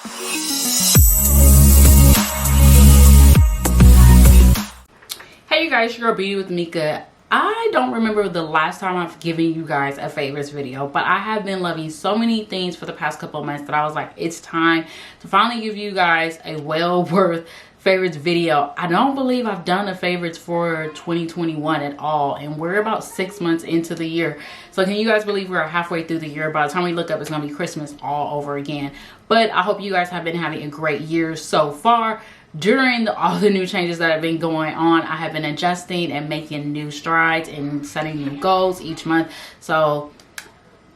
Hey you guys, your girl Beauty with Mika. I don't remember the last time I've given you guys a favorites video, but I have been loving so many things for the past couple of months that I was like, it's time to finally give you guys a well worth favorites video. I don't believe I've done a favorites for 2021 at all, and we're about 6 months into the year. So can you guys believe we're halfway through the year? By the time we look up, it's gonna be Christmas all over again. But I hope you guys have been having a great year so far. During all the new changes that have been going on, I have been adjusting and making new strides and setting new goals each month. So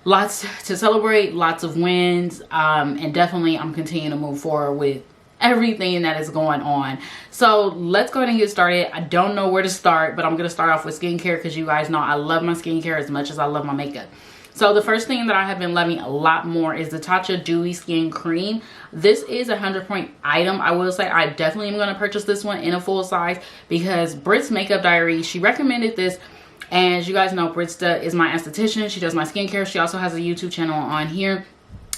lots to celebrate, lots of wins, and definitely I'm continuing to move forward with everything that is going on. So let's go ahead and get started. I don't know where to start, but I'm going to start off with skincare because you guys know I love my skincare as much as I love my makeup. So the first thing that I have been loving a lot more is the Tatcha Dewy Skin Cream. This is a 100-point item. I will say I definitely am going to purchase this one in a full size because Brit's Makeup Diary, she recommended this. And as you guys know, Brita is my esthetician. She does my skincare. She also has a YouTube channel on here.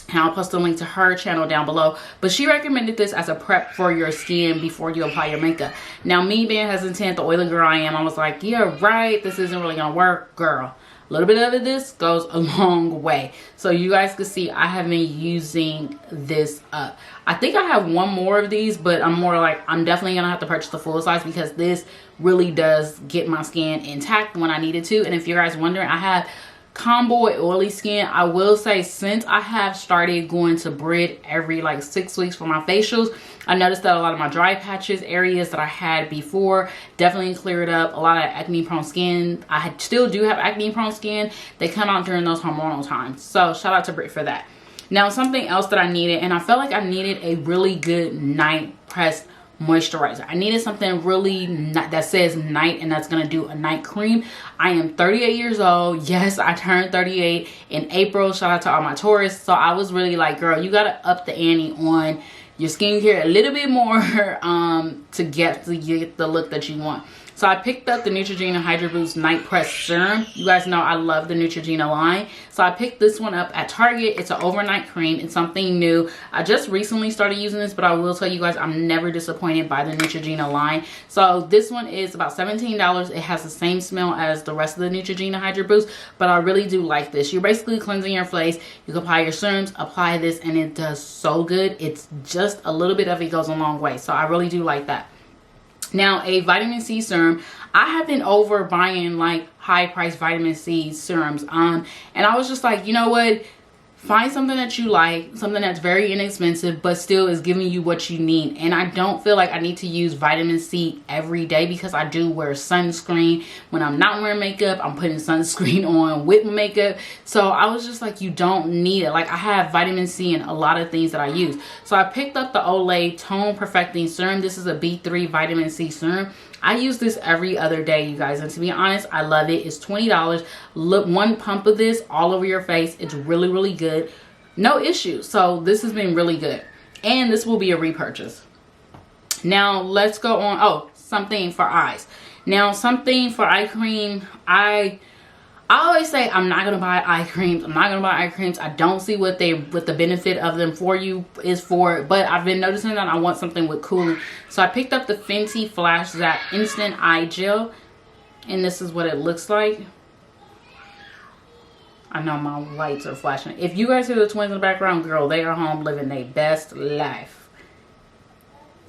And I'll post a link to her channel down below. But she recommended this as a prep for your skin before you apply your makeup. Now, me being hesitant, the oily girl I am, I was like, yeah, right, this isn't really going to work, girl. A little bit of this goes a long way. So you guys can see I have been using this up. I think I have one more of these, but I'm more like, I'm definitely going to have to purchase the full size because this really does get my skin intact when I need it to. And if you guys wondering, I have combo oily skin. I will say since I have started going to Brit every like 6 weeks for my facials, I noticed that a lot of my dry patches, areas that I had before, definitely cleared up. A lot of acne prone skin. I still do have acne prone skin. They come out during those hormonal times. So shout out to Brit for that. Now something else that I needed, and I felt like I needed a really good night pressed moisturizer. I needed something really that says night, and that's gonna do a night cream. I am 38 years old. Yes, I turned 38 in April. Shout out to all my Taurus. So I was really like, girl, you gotta up the ante on your skincare a little bit more to get the look that you want. So I picked up the Neutrogena Hydro Boost Night Press Serum. You guys know I love the Neutrogena line. So I picked this one up at Target. It's an overnight cream. It's something new. I just recently started using this, but I will tell you guys I'm never disappointed by the Neutrogena line. So this one is about $17. It has the same smell as the rest of the Neutrogena Hydro Boost, but I really do like this. You're basically cleansing your face. You can apply your serums, apply this, and it does so good. It's just a little bit of it goes a long way. So I really do like that. Now, a vitamin C serum. I have been over buying like high price vitamin C serums. And I was just like, you know what? Find something that you like, something that's very inexpensive, but still is giving you what you need. And I don't feel like I need to use vitamin C every day because I do wear sunscreen. When I'm not wearing makeup, I'm putting sunscreen on with my makeup. So I was just like, you don't need it. Like I have vitamin C in a lot of things that I use. So I picked up the Olay Tone Perfecting Serum. This is a B3 vitamin C serum. I use this every other day, you guys, and to be honest, I love it. It's $20. Look, one pump of this all over your face. It's really, really good. No issue. So this has been really good, and this will be a repurchase. Now let's go on. Oh, something for eyes. Now something for eye cream. I always say I'm not gonna buy eye creams. I'm not gonna buy eye creams. I don't see what the benefit of them for you is for, but I've been noticing that I want something with cooling. So I picked up the FENTY Flash Zap Instant Eye Gel, and this is what it looks like. I know my lights are flashing. If you guys hear the twins in the background, girl, they are home living their best life.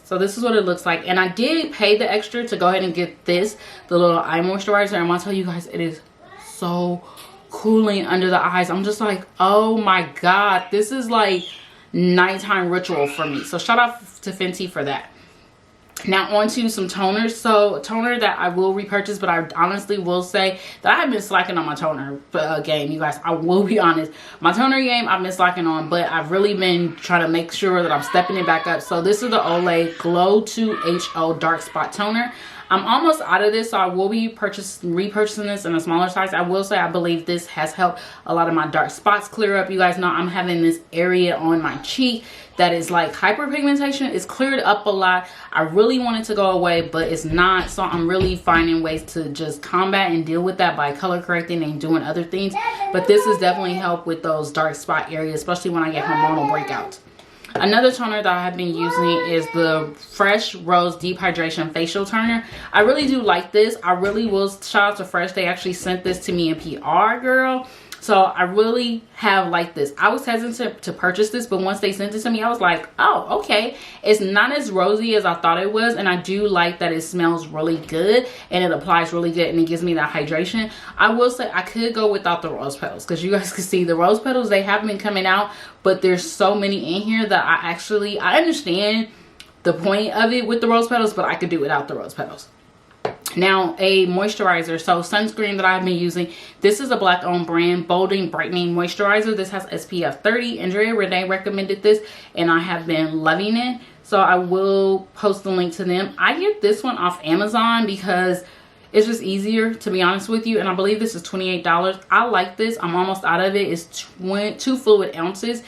So this is what it looks like, and I did pay the extra to go ahead and get this, the little eye moisturizer, and I'll tell you guys, it is so cooling under the eyes. I'm just like, oh my god, this is like nighttime ritual for me. So shout out to FENTY for that. Now on to some toners. So toner that I will repurchase, but I honestly will say that I have been slacking on my toner game, you guys. I will be honest, my toner game I've been slacking on, but I've really been trying to make sure that I'm stepping it back up. So this is the Olay Glow 2 HO Dark Spot Toner. I'm almost out of this, so I will be repurchasing this in a smaller size. I will say I believe this has helped a lot of my dark spots clear up. You guys know I'm having this area on my cheek that is like hyperpigmentation. It's cleared up a lot. I really want it to go away, but it's not. So I'm really finding ways to just combat and deal with that by color correcting and doing other things. But this has definitely helped with those dark spot areas, especially when I get hormonal breakouts. Another toner that I have been using is the Fresh Rose Deep Hydration Facial Toner. I really do like this. I really will shout out to Fresh. They actually sent this to me in PR, girl. So I really have liked this. I was hesitant to purchase this, but once they sent it to me, I was like, oh, okay. It's not as rosy as I thought it was, and I do like that it smells really good and it applies really good and it gives me that hydration. I will say I could go without the rose petals, because you guys can see the rose petals, they have been coming out, but there's so many in here that I understand the point of it with the rose petals, but I could do without the rose petals. Now, a moisturizer, so sunscreen that I've been using. This is a black owned brand, Bolding Brightening Moisturizer. This has SPF 30. Andrea Renee recommended this and I have been loving it. So I will post the link to them. I get this one off Amazon because it's just easier, to be honest with you. And I believe this is $28. I like this. I'm almost out of it. It's 2 fluid ounces.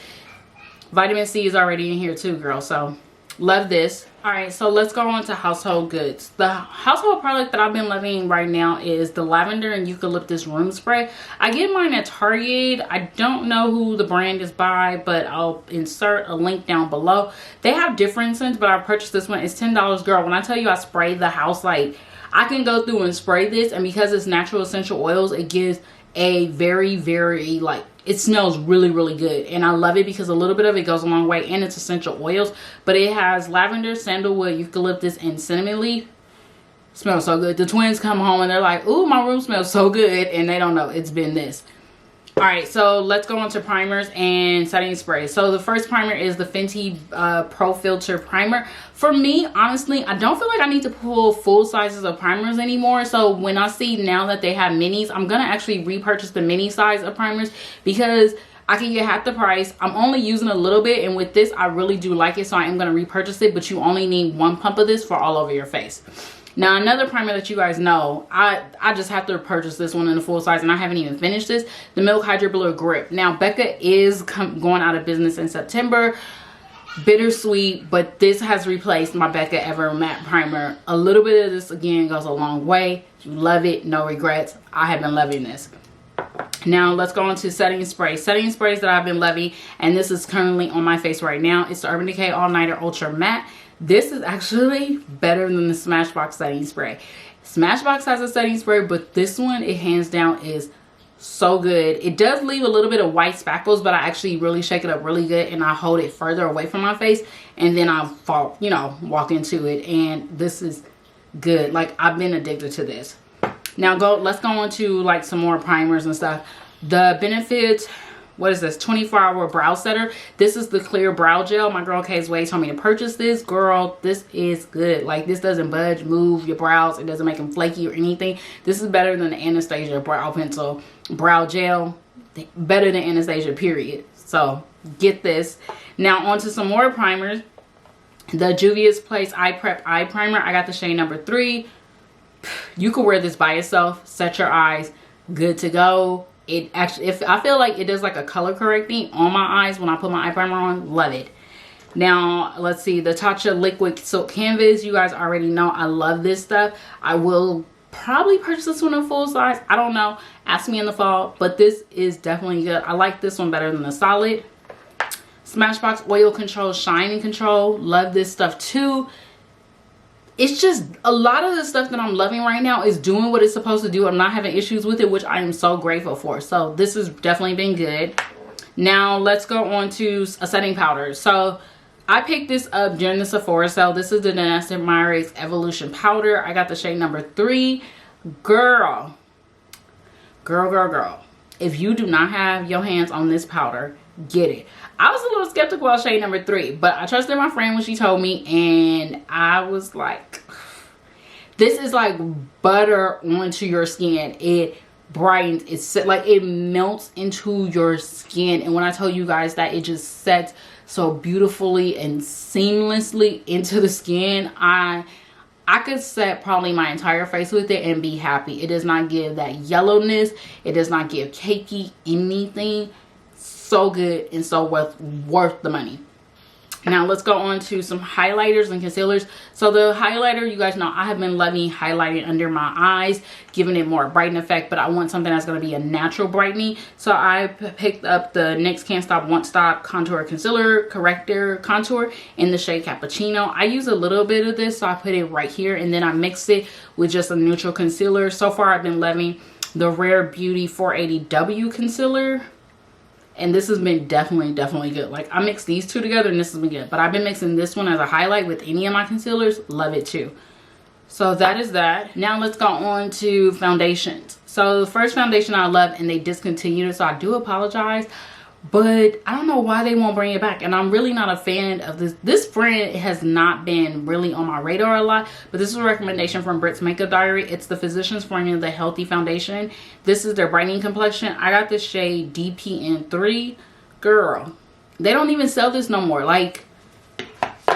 Vitamin C is already in here too, girl. So love this. All right, so let's go on to household goods. The household product that I've been loving right now is the lavender and eucalyptus room spray. I get mine at Target. I don't know who the brand is by, but I'll insert a link down below. They have different scents, but I purchased this one. It's $10, girl. When I tell you I spray the house, like I can go through and spray this, and because it's natural essential oils, it gives a very, very, like, it smells really, really good. And I love it because a little bit of it goes a long way, and it's essential oils. But it has lavender, sandalwood, eucalyptus, and cinnamon leaf. Smells so good. The twins come home and they're like, ooh, my room smells so good, and they don't know it's been this. All right, so let's go on to primers and setting sprays. So the first primer is the Fenty Pro Filter Primer. For me, honestly, I don't feel like I need to pull full sizes of primers anymore. So when I see now that they have minis, I'm going to actually repurchase the mini size of primers because I can get half the price. I'm only using a little bit, and with this, I really do like it. So I am going to repurchase it, but you only need 1 pump of this for all over your face. Now, another primer that you guys know, I just have to purchase this one in the full size, and I haven't even finished this, the Milk Hydro Blur Grip. Now, Becca is going out of business in September. Bittersweet, but this has replaced my Becca Ever Matte Primer. A little bit of this, again, goes a long way. You love it, no regrets. I have been loving this. Now, let's go on to setting spray. Setting sprays that I've been loving, and this is currently on my face right now. It's the Urban Decay All Nighter Ultra Matte. This is actually better than the Smashbox setting spray. Smashbox has a setting spray, but this one, it hands down is so good. It does leave a little bit of white spackles, but I actually really shake it up really good, and I hold it further away from my face, and then I fall, you know, walk into it, and this is good. Like, I've been addicted to this. Now, let's go on to like some more primers and stuff. The Benefit, what is this, 24-hour brow setter. This is the clear brow gel. My girl Kay's Way told me to purchase this. Girl, this is good. Like, this doesn't budge, move your brows. It doesn't make them flaky or anything. This is better than the Anastasia brow pencil brow gel. Better than Anastasia, period. So get this. Now on to some more primers. The Juvia's Place Eye Prep Eye Primer. I got the shade number 3. You could wear this by yourself, set your eyes, good to go. It actually, I feel like it does like a color correcting on my eyes when I put my eye primer on. Love it. Now, let's see, the Tatcha Liquid Silk Canvas. You guys already know I love this stuff. I will probably purchase this one in full size. I don't know. Ask me in the fall, but this is definitely good. I like this one better than the solid. Smashbox Oil Control Shine Control. Love this stuff too. It's just a lot of the stuff that I'm loving right now is doing what it's supposed to do. I'm not having issues with it, which I am so grateful for. So this has definitely been good. Now let's go on to a setting powder. So I picked this up during the Sephora sale. This is the Vanessa Evolution Powder. I got the shade number 3. Girl. If you do not have your hands on this powder, get it. I was a little skeptical about shade number 3, but I trusted my friend when she told me, and I was like, this is like butter onto your skin. It brightens, it's like it melts into your skin, and when I tell you guys that it just sets so beautifully and seamlessly into the skin, I could set probably my entire face with it and be happy. It does not give that yellowness. It does not give cakey anything. So good and so worth the money. Now let's go on to some highlighters and concealers. So the highlighter, you guys know I have been loving highlighting under my eyes, giving it more brightening effect, but I want something that's going to be a natural brightening. So I picked up the NYX Can't Stop Won't Stop Contour Concealer Corrector Contour in the shade Cappuccino. I use a little bit of this, so I put it right here, and then I mix it with just a neutral concealer. So far I've been loving the Rare Beauty 480W concealer. And this has been definitely good. Like, I mixed these two together and this has been good. But I've been mixing this one as a highlight with any of my concealers. Love it too. So that is that. Now let's go on to foundations. So the first foundation I love, and they discontinued it, so I do apologize. But I don't know why they won't bring it back. And I'm really not a fan of this. This brand has not been really on my radar a lot. But this is a recommendation from Brit's Makeup Diary. It's the Physicians Formula, the Healthy Foundation. This is their brightening complexion. I got this shade DPN3. Girl, they don't even sell this no more. Like,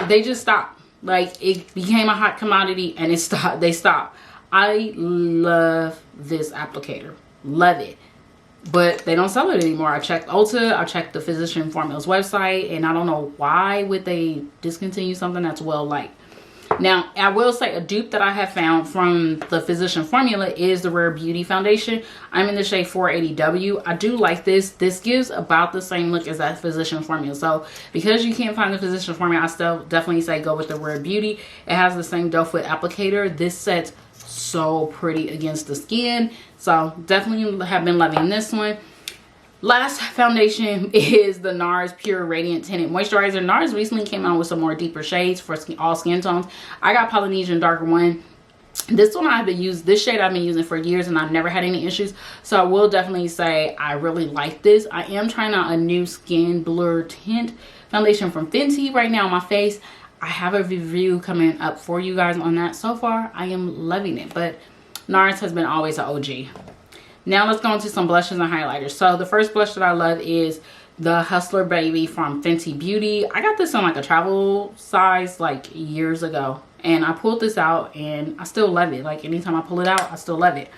they just stopped. Like, it became a hot commodity and it stopped. They stopped. I love this applicator. Love it. But they don't sell it anymore. I checked Ulta, I checked the Physician Formula's website, and I don't know why would they discontinue something that's well liked. Now, I will say a dupe that I have found from the Physician Formula is the Rare Beauty Foundation. I'm in the shade 480W. I do like this. This gives about the same look as that Physician Formula. So because you can't find the Physician Formula, I still definitely say go with the Rare Beauty. It has the same doe foot applicator. This sets so pretty against the skin. So definitely have been loving this one. Last foundation is the NARS Pure Radiant Tinted Moisturizer. NARS recently came out with some more deeper shades for all skin tones. I got Polynesian Darker one. This one I've been using, this shade I've been using for years and I've never had any issues. So I will definitely say I really like this. I am trying out a new Skin Blur Tint foundation from FENTY right now on my face. I have a review coming up for you guys on that. So far, I am loving it. But NARS has been always an OG. Now let's go into some blushes and highlighters. So the first blush that I love is the Hustler Baby from Fenty Beauty. I got this in like a travel size like years ago. And I pulled this out and I still love it. Like anytime I pull it out, I still love it.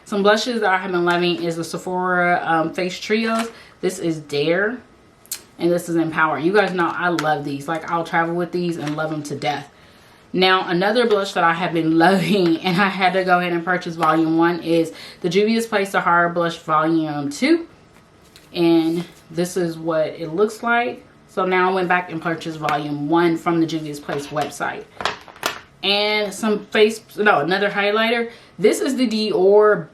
Some blushes that I have been loving is the Sephora Face Trios. This is Dare. And this is Empower. You guys know I love these. Like, I'll travel with these and love them to death. Now, another blush that I have been loving and I had to go ahead and purchase volume 1 is the Juvia's Place Sahara Blush volume 2. And this is what it looks like. So now I went back and purchased volume 1 from the Juvia's Place website. And some another highlighter. This is the Dior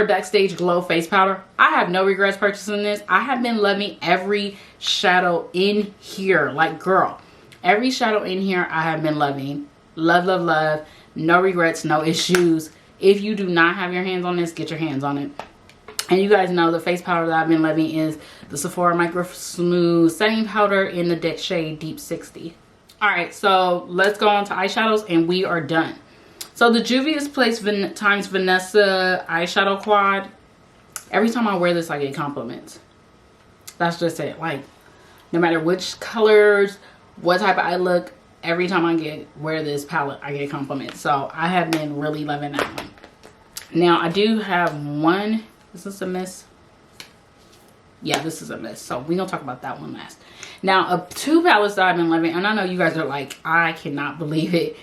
Backstage Glow Face Powder. I have no regrets purchasing this. I have been loving every shadow in here. Like, girl, every shadow in here I have been loving. Love, love, love. No regrets, no issues. If you do not have your hands on this, get your hands on it. And you guys know the face powder that I've been loving is the Sephora Micro Smooth Setting Powder in the shade Deep 60. Alright, so let's go on to eyeshadows and we are done. So the Juvia's Place times Vanessa eyeshadow quad. Every time I wear this, I get compliments. That's just it. Like, no matter which colors, what type of eye look, every time I wear this palette, I get compliments. So I have been really loving that one. Now, I do have one. Is this a miss? Yeah, this is a miss. So we're going to talk about that one last. Now, two palettes that I've been loving, and I know you guys are like, I cannot believe it.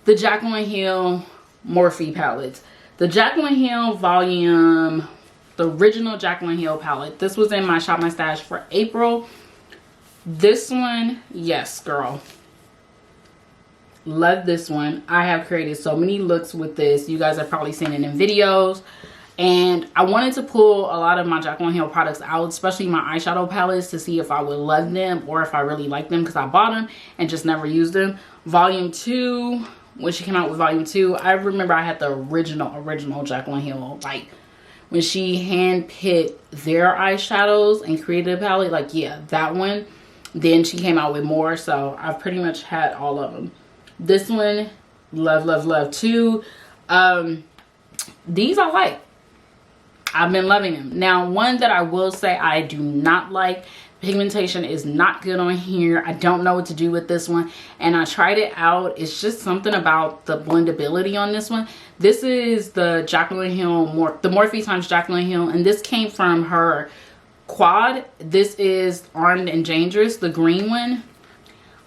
The Jaclyn Hill Morphe palettes. The Jaclyn Hill volume, the original Jaclyn Hill palette. This was in my Shop My Stash for April. This one, yes, girl. Love this one. I have created so many looks with this. You guys have probably seen it in videos. And I wanted to pull a lot of my Jaclyn Hill products out, especially my eyeshadow palettes, to see if I would love them or if I really like them, because I bought them and just never used them. Volume 2, when she came out with volume 2, I remember I had the original Jaclyn Hill. Like, when she handpicked their eyeshadows and created a palette, like, yeah, that one. Then she came out with more, so I've pretty much had all of them. This one, love, love, love too. These I like. I've been loving them. Now, one that I will say I do not like, pigmentation is not good on here. I don't know what to do with this one. And I tried it out. It's just something about the blendability on this one. This is the Jaclyn Hill, the Morphe times Jaclyn Hill. And this came from her quad. This is Armed and Dangerous, the green one.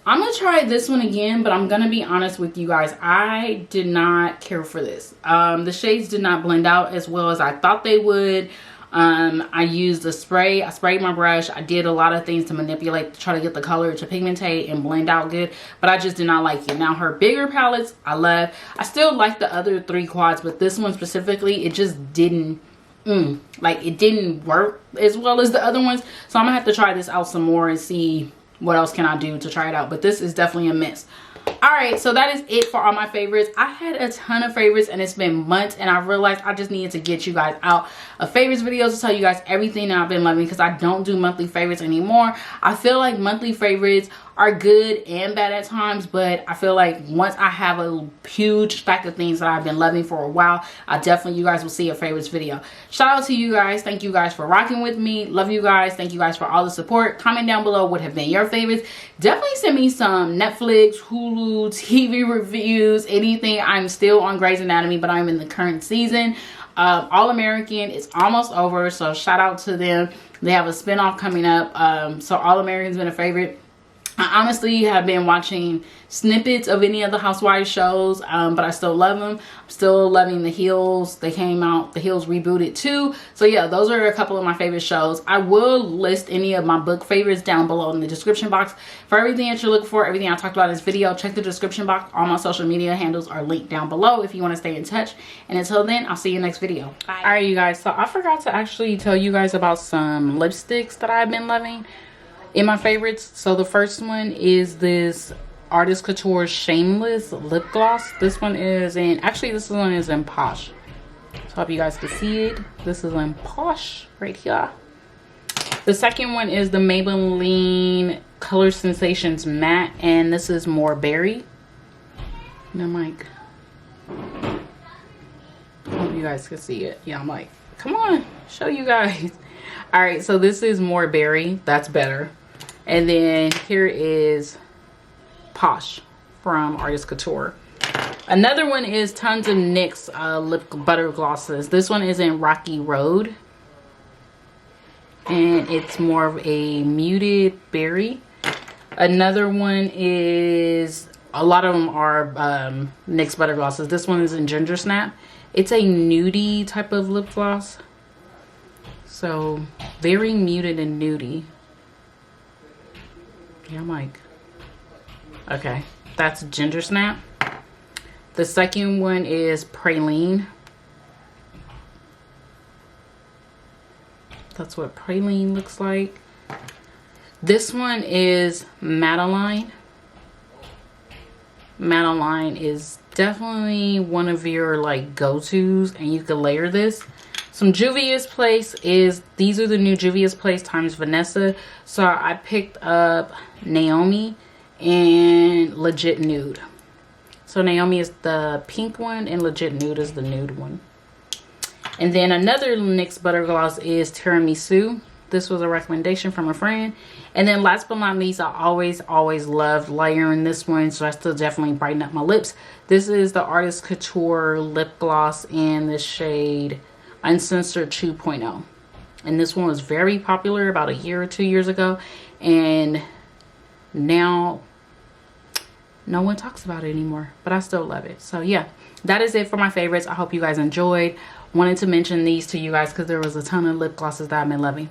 I'm gonna try this one again, but I'm gonna be honest with you guys, I did not care for this. The shades did not blend out as well as I thought they would. I used a spray. I sprayed my brush. I did a lot of things to manipulate to try to get the color to pigmentate and blend out good, but I just did not like it. Now her bigger palettes I love. I still like the other 3 quads, but this one specifically, it just didn't like, it didn't work as well as the other ones. So I'm gonna have to try this out some more and see what else can I do to try it out, but this is definitely a miss. All right, so that is it for all my favorites. I had a ton of favorites and it's been months, and I realized I just needed to get you guys out a favorites video to tell you guys everything that I've been loving, because I don't do monthly favorites anymore. I feel like monthly favorites are good and bad at times, but I feel like once I have a huge stack of things that I've been loving for a while, you guys will see a favorites video. Shout out to you guys. Thank you guys for rocking with me. Love you guys. Thank you guys for all the support. Comment down below what have been your favorites. Definitely send me some Netflix, Hulu, TV reviews, anything. I'm still on Grey's Anatomy, but I'm in the current season. All American is almost over, so shout out to them. They have a spinoff coming up. So All American's been a favorite. I honestly have been watching snippets of any of the Housewives shows, but I still love them. I'm still loving The Hills. They came out, The Hills rebooted too. So yeah, those are a couple of my favorite shows. I will list any of my book favorites down below in the description box. For everything that you're looking for, everything I talked about in this video, check the description box. All my social media handles are linked down below if you want to stay in touch. And until then, I'll see you next video. Bye. All right, you guys. So I forgot to actually tell you guys about some lipsticks that I've been loving in my favorites. So the first one is this Artist Couture Shameless lip gloss. This one is in, actually this one is in Posh, so I hope you guys can see it. This is in Posh right here. The second one is the Maybelline Color Sensations Matte, and this is more berry. And I'm like, I hope you guys can see it. Yeah, I'm like, come on, show you guys. All right, so this is more berry. That's better. And then here is Posh from Artist Couture. Another one is tons of NYX lip butter glosses. This one is in Rocky Road, and it's more of a muted berry. Another one is, a lot of them are NYX butter glosses. This one is in Ginger Snap. It's a nudie type of lip gloss, so very muted and nudie. Yeah, I'm like, okay, that's Ginger Snap. The second one is Praline. That's what Praline looks like. This one is Madeline. Madeline is definitely one of your like go-tos, and you can layer this. Some Juvia's Place is, these are the new Juvia's Place times Vanessa. So I picked up Naomi and Legit Nude. So Naomi is the pink one and Legit Nude is the nude one. And then another NYX butter gloss is Tiramisu. This was a recommendation from a friend. And then last but not least, I always loved layering this one, so I still definitely brighten up my lips. This is the Artist Couture lip gloss in the shade Uncensored 2.0, and this one was very popular about a year or 2 years ago, and now no one talks about it anymore, but I still love it. So yeah, that is it for my favorites. I hope you guys enjoyed. Wanted to mention these to you guys because there was a ton of lip glosses that I've been loving.